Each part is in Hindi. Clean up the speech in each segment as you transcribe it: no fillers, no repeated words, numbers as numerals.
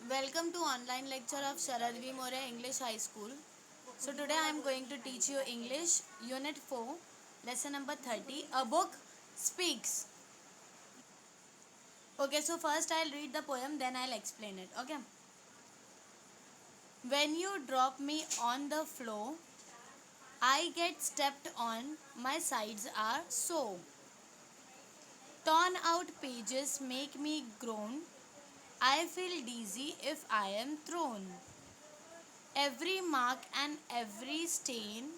Welcome to online lecture of Sharad V. More English High School. So today I am going to teach you English Unit 4, lesson number 30. A book speaks. Okay, so first I'll read the poem, then I'll explain it. Okay. When you drop me on the floor, I get stepped on. My sides are so. Torn out pages make me groan. I feel dizzy if I am thrown. Every mark and every stain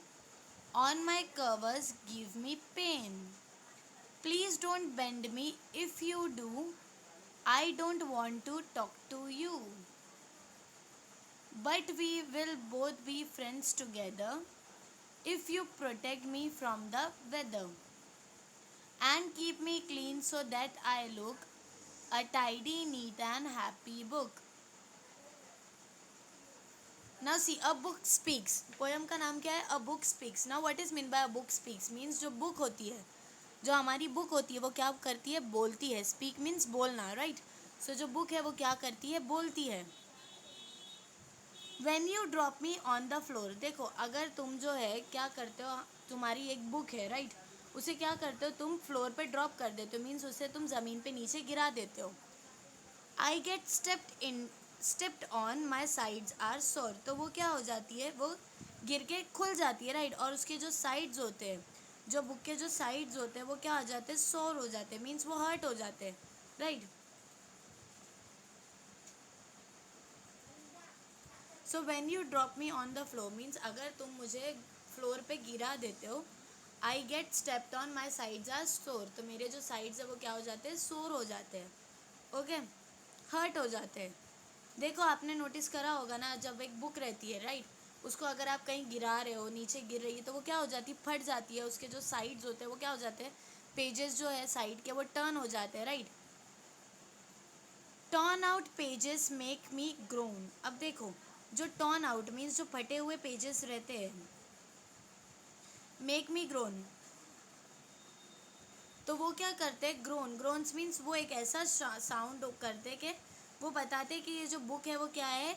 on my covers give me pain. Please don't bend me. If you do, I don't want to talk to you. But we will both be friends together if you protect me from the weather and keep me clean so that I look a tidy, neat and happy book. Now see, a book speaks. Poem का नाम क्या है? A book speaks. Now what is meant by a book speaks? Means जो बुक होती है, जो हमारी बुक होती है वो क्या करती है? बोलती है. स्पीक मीन्स बोलना, राइट? सो जो बुक है वो क्या करती है? बोलती है. When you drop me on the floor, देखो अगर तुम जो है क्या करते हो, तुम्हारी एक बुक है, राइट? उसे क्या करते हो? तुम फ्लोर पे ड्रॉप कर देते हो, मीन्स उसे तुम ज़मीन पे नीचे गिरा देते हो. I get stepped on my sides are sore, तो वो क्या हो जाती है? वो गिर के खुल जाती है, राइट? और उसके जो साइड्स होते हैं, जो बुक के जो साइड्स होते हैं वो क्या हो जाते हैं? सोर हो जाते हैं, मीन्स वो हर्ट हो जाते हैं, right? So when you drop me on the floor means अगर तुम मुझे फ्लोर पे गिरा देते हो. I get stepped on my sides are sore, तो मेरे जो साइड्स है वो क्या हो जाते हैं? सोर हो जाते हैं. ओके, हर्ट हो जाते हैं. देखो आपने नोटिस करा होगा ना, जब एक बुक रहती है, राइट? उसको अगर आप कहीं गिरा रहे हो, नीचे गिर रही है, तो वो क्या हो जाती है? फट जाती है. उसके जो साइड्स होते हैं वो क्या हो जाते हैं? पेजेस जो है साइड के वो टर्न हो जाते हैं, right? Turn out pages make me grown. अब देखो, जो टर्न आउट मीन्स जो फटे हुए पेजेस रहते हैं, मेक मी ग्रोन, तो वो क्या करते हैं? ग्रोन. ग्रोन्स मीन्स वो एक ऐसा साउंड करते कि वो बताते कि ये जो बुक है वो क्या है?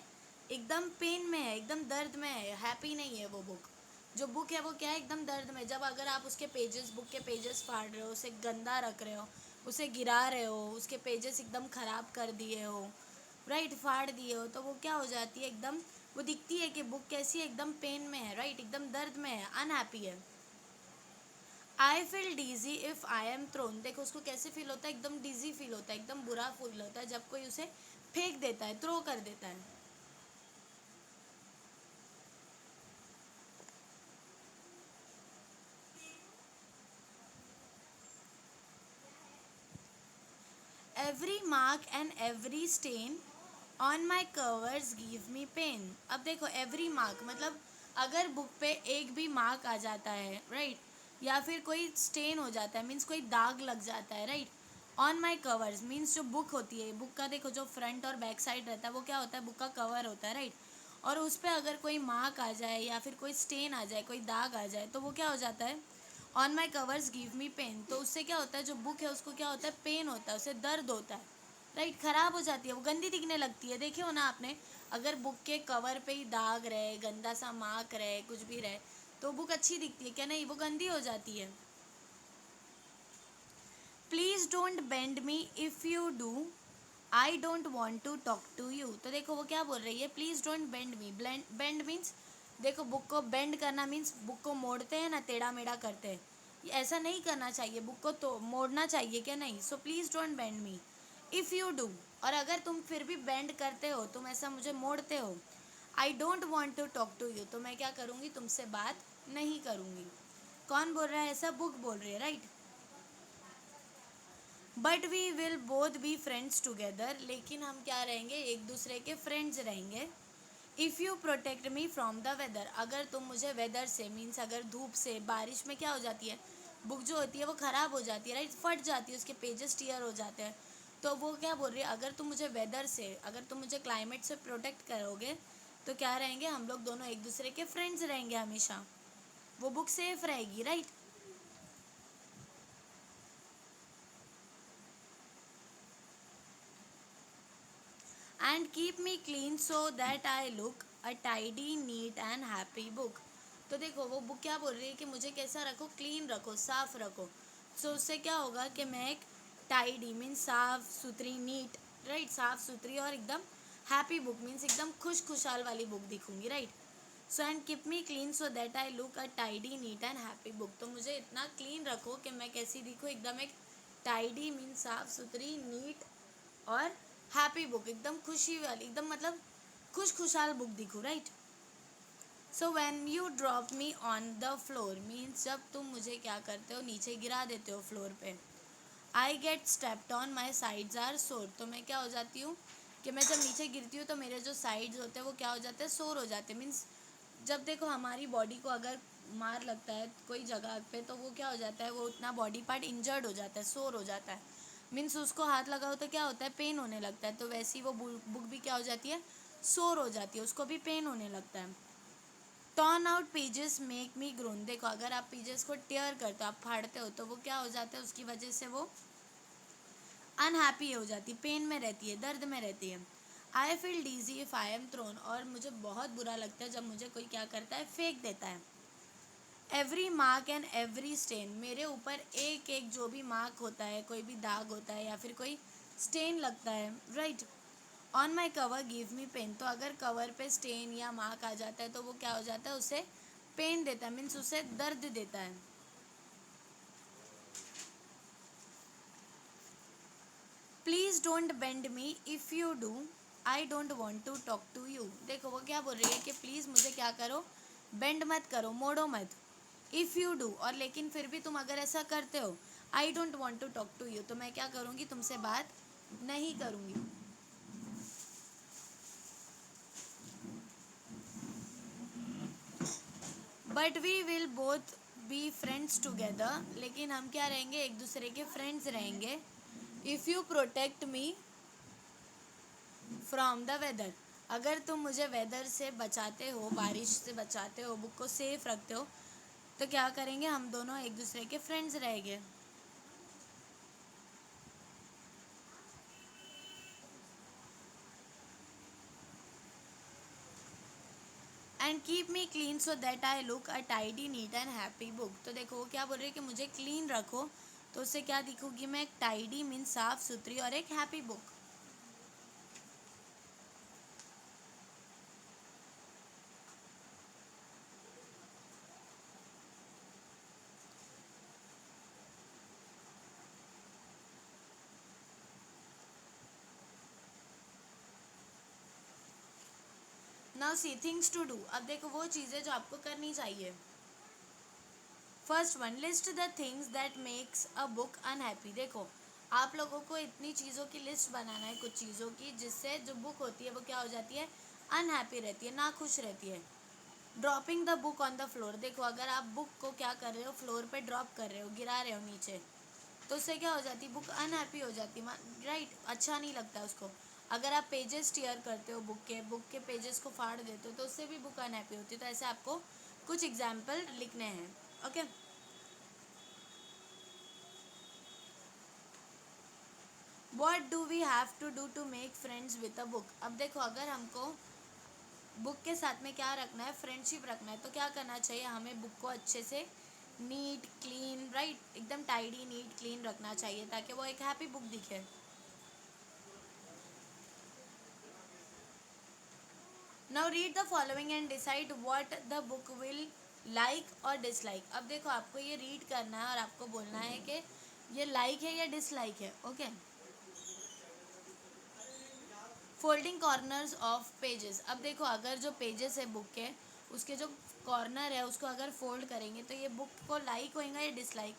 एकदम पेन में है, एकदम दर्द में है, हैप्पी नहीं है वो बुक. जो बुक है वो क्या है? एकदम दर्द में. जब अगर आप उसके पेजेस, बुक के पेजेस फाड़ रहे हो, उसे गंदा रख रहे हो, उसे गिरा रहे हो, उसके पेजेस एकदम ख़राब कर दिए हो, राइट? फाड़ दिए हो, तो वो क्या हो जाती है? एकदम वो दिखती है कि बुक कैसी है? एकदम पेन में है, राइट? एकदम दर्द में है, अनहैप्पी है. I feel dizzy if I am thrown, देखो उसको कैसे फील होता है? एकदम डीजी फील होता है, एकदम बुरा फील होता है जब कोई उसे फेंक देता है, थ्रो कर देता है. Every mark and every stain on my covers give me pain. अब देखो एवरी मार्क मतलब अगर बुक पे एक भी मार्क आ जाता है, राइट? या फिर कोई स्टेन हो जाता है, मीन्स कोई दाग लग जाता है, right? On my covers means जो बुक होती है, बुक का देखो जो फ्रंट और बैक साइड रहता है वो क्या होता है? बुक का कवर होता है, राइट? और उस पर अगर कोई मार्क आ जाए या फिर कोई स्टेन आ जाए, कोई दाग आ जाए, तो वो क्या हो जाता है? On my covers give me pain. तो उससे क्या होता है? जो बुक है उसको क्या होता है? पेन होता है, उसे दर्द होता है, राइट? ख़राब हो जाती है, वो गंदी दिखने लगती है. देखे हो ना आपने, अगर बुक के कवर पे ही दाग रहे, गंदा सा मार्क रहे, कुछ भी रहे, तो बुक अच्छी दिखती है क्या? नहीं, वो गंदी हो जाती है. Please don't bend me. If you do I don't want to talk to you. तो देखो वो क्या बोल रही है? Please don't bend me. Bend means देखो, बुक को बेंड करना मीन्स बुक को मोड़ते हैं ना, टेढ़ा मेढ़ा करते हैं. ये ऐसा नहीं करना चाहिए, बुक को तो मोड़ना चाहिए क्या? नहीं. So please don't bend me. If you do, और अगर तुम फिर भी बेंड करते हो, तुम ऐसा मुझे मोड़ते हो, I don't want to talk to you, तो मैं क्या करूँगी? तुमसे बात नहीं करूँगी. कौन बोल रहा है ऐसा? बुक बोल रही है, right? But we will both be friends together, लेकिन हम क्या रहेंगे? एक दूसरे के फ्रेंड्स रहेंगे. If you protect me from the weather, अगर तुम मुझे वेदर से मीन्स अगर धूप से, बारिश में क्या हो जाती है? बुक जो होती है वो ख़राब हो जाती है, राइट? फट जाती है, उसके पेजेस टीयर हो जाते हैं. तो वो क्या बोल रही है? अगर तुम मुझे वेदर से, अगर तुम मुझे क्लाइमेट से प्रोटेक्ट करोगे, तो क्या रहेंगे? हम लोग दोनों एक दूसरे के फ्रेंड्स रहेंगे हमेशा. वो बुक सेफ रहेगी, right? And keep me clean so that I look a tidy neat and happy book. तो देखो वो बुक क्या बोल रही है कि मुझे कैसा रखो, क्लीन रखो, साफ रखो। सो उससे क्या होगा कि मैं एक टाइडी मीन्स साफ सुथरी, नीट, राइट, साफ सुथरी और एकदम हैप्पी बुक मीन्स एकदम खुश खुशहाल वाली बुक दिखूंगी, right. So and keep me clean so that I look a tidy neat and happy book. तो मुझे इतना क्लीन रखो कि मैं कैसी दिखूँ, एकदम एक टाइडी मीन्स साफ सुथरी, नीट और हैप्पी बुक, एकदम खुशी वाली, एकदम मतलब खुश खुशहाल बुक दिखूँ, right. So when you drop me on the floor means जब तुम मुझे क्या करते हो, नीचे गिरा देते हो फ्लोर पे। I get stepped on my sides are sore. तो मैं क्या हो जाती हूँ कि मैं जब नीचे गिरती हूँ तो मेरे जो साइड्स होते हैं वो क्या हो जाते हैं, सोर हो जाते हैं। मीन्स जब देखो हमारी बॉडी को अगर मार लगता है कोई जगह पे तो वो क्या हो जाता है, वो उतना बॉडी पार्ट इंजर्ड हो जाता है, सोर हो जाता है। मीन्स उसको हाथ लगाओ तो क्या होता है, पेन होने लगता है। तो वैसी वो बुक भी क्या हो जाती है, सोर हो जाती है, उसको भी पेन होने लगता है। Turn out pages make me grown. देखो अगर आप पेजेस को टेयर करते हो, आप फाड़ते हो, तो वो क्या हो जाता है, उसकी वजह से वो अनहैप्पी हो जाती है, पेन में रहती है, दर्द में रहती है। I feel dizzy if I am thrown. और मुझे बहुत बुरा लगता है जब मुझे कोई क्या करता है, फेंक देता है। Every mark and every stain. मेरे ऊपर एक एक जो भी मार्क होता है, कोई भी दाग होता है या फिर कोई स्टेन लगता है, right. On my cover give me pain. तो अगर कवर पे स्टेन या मार्क आ जाता है तो वो क्या हो जाता है, उसे पेन देता है, मीन्स उसे दर्द देता है। Please don't bend me, if you do I don't want to talk to you. देखो वो क्या बोल रही है कि प्लीज़ मुझे क्या करो, बेंड मत करो, मोड़ो मत। इफ़ यू डू, और लेकिन फिर भी तुम अगर ऐसा करते हो, I don't want to talk to you, तो मैं क्या करूँगी, तुमसे बात नहीं करूँगी। But we will both be friends together. लेकिन हम क्या रहेंगे, एक दूसरे के फ्रेंड्स रहेंगे। If you protect me from the weather. अगर तुम मुझे वेदर से बचाते हो, बारिश से बचाते हो, बुक को सेफ रखते हो, तो क्या करेंगे, हम दोनों एक दूसरे के फ्रेंड्स रहेंगे। And keep me clean so that I look a tidy neat and happy book. तो देखो वो क्या बोल रही है कि मुझे क्लीन रखो तो उससे क्या दिखूंगी, मैं एक टाइडी मीन साफ सुथरी और एक happy book. Now see things to do. अब देखो वो चीज़ें जो आपको करनी चाहिए। First one, list the things that makes a book unhappy. देखो आप लोगों को इतनी चीज़ों की लिस्ट बनाना है, कुछ चीज़ों की, जिससे जो बुक होती है वो क्या हो जाती है, अनहैप्पी रहती है, ना खुश रहती है। Dropping the book on the floor. देखो अगर आप बुक को क्या कर रहे हो, फ्लोर पे ड्रॉप कर रहे हो, गिरा रहे हो नीचे, तो उससे क्या हो जाती है, बुक अनहैप्पी हो जाती है, राइट, अच्छा नहीं लगता उसको। अगर आप पेजेस टीयर करते हो, बुक के पेजेस को फाड़ देते हो, तो उससे भी बुक अनहैप्पी होती है। तो ऐसे आपको कुछ एग्जाम्पल लिखने हैं, okay. What do we have to do to make friends with a book. अब देखो अगर हमको बुक के साथ में क्या रखना है, फ्रेंडशिप रखना है, तो क्या करना चाहिए, हमें बुक को अच्छे से नीट क्लीन, राइट, एकदम टाइडी नीट क्लीन रखना चाहिए ताकि वो एक हैप्पी बुक दिखे। Now read the following and decide what the book will like और डिसलाइक। अब देखो आपको ये रीड करना है और आपको बोलना है कि ये लाइक है या डिसलाइक है, okay. Folding corners of pages. अब देखो अगर जो पेजेस है बुक के, उसके जो कॉर्नर है उसको अगर फोल्ड करेंगे तो ये बुक को लाइक होएगा या डिसलाइक,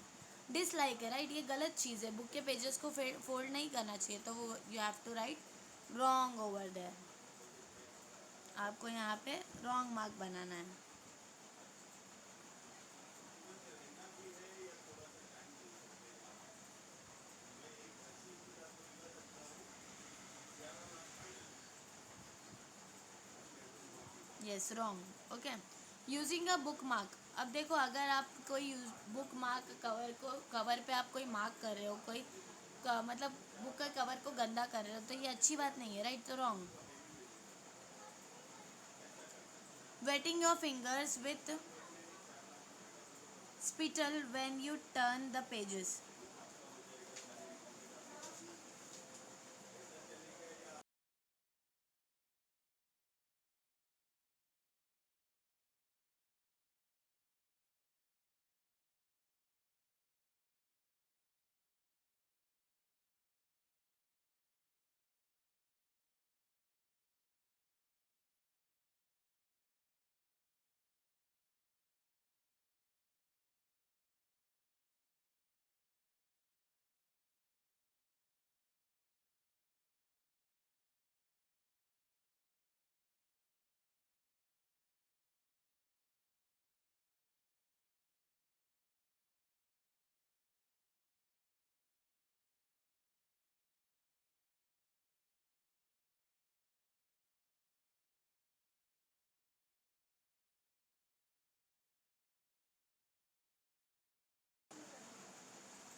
डिसलाइक है, राइट। ये गलत चीज़ है, बुक के पेजेस को फोल्ड नहीं करना चाहिए, तो वो you have to write wrong over there. आपको यहाँ पे रॉन्ग मार्क बनाना है। Yes, wrong, okay. Using a bookmark. अब देखो अगर आप कोई बुक मार्क कवर पे आप कोई मार्क कर रहे हो, कोई मतलब बुक के कवर को गंदा कर रहे हो, तो ये अच्छी बात नहीं है, राइट? तो wrong. Wetting your fingers with spittle when you turn the pages.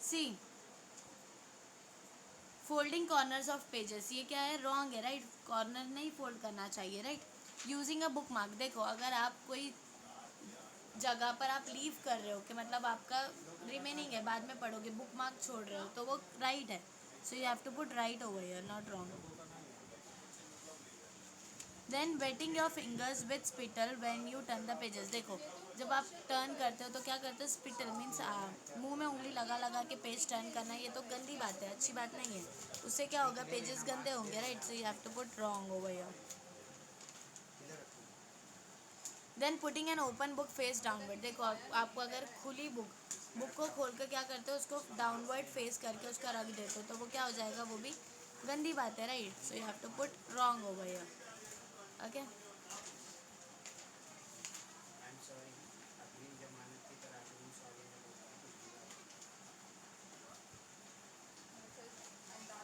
See, folding corners of pages, ये क्या है? रॉन्ग है, राइट? कॉर्नर नहीं फोल्ड करना चाहिए, right? Using a book mark, देखो अगर आप कोई जगह पर आप लीव कर रहे हो कि मतलब आपका रिमेनिंग है, बाद में पढ़ोगे, बुक मार्क छोड़ रहे हो, तो वो राइट है. So you have to put right over here, not wrong. Then wetting your fingers with spittle when you turn the pages, देखो जब आप टर्न करते हो तो क्या करते हो? स्पिटल मीन्स मुंह में उंगली लगा लगा के पेज टर्न करना, ये तो गंदी बात है, अच्छी बात नहीं है. उससे क्या होगा? पेजेस गंदे होंगे, right? So you have to put wrong over here. Then putting an open book face downward, देखो आपको अगर खुली बुक को खोल कर क्या करते हो? उसको डाउनवर्ड फेस करके उसका रख देते हो, तो वो क्या हो जाएगा? वो भी गंदी बात है, right? So you have to put wrong over here. Okay.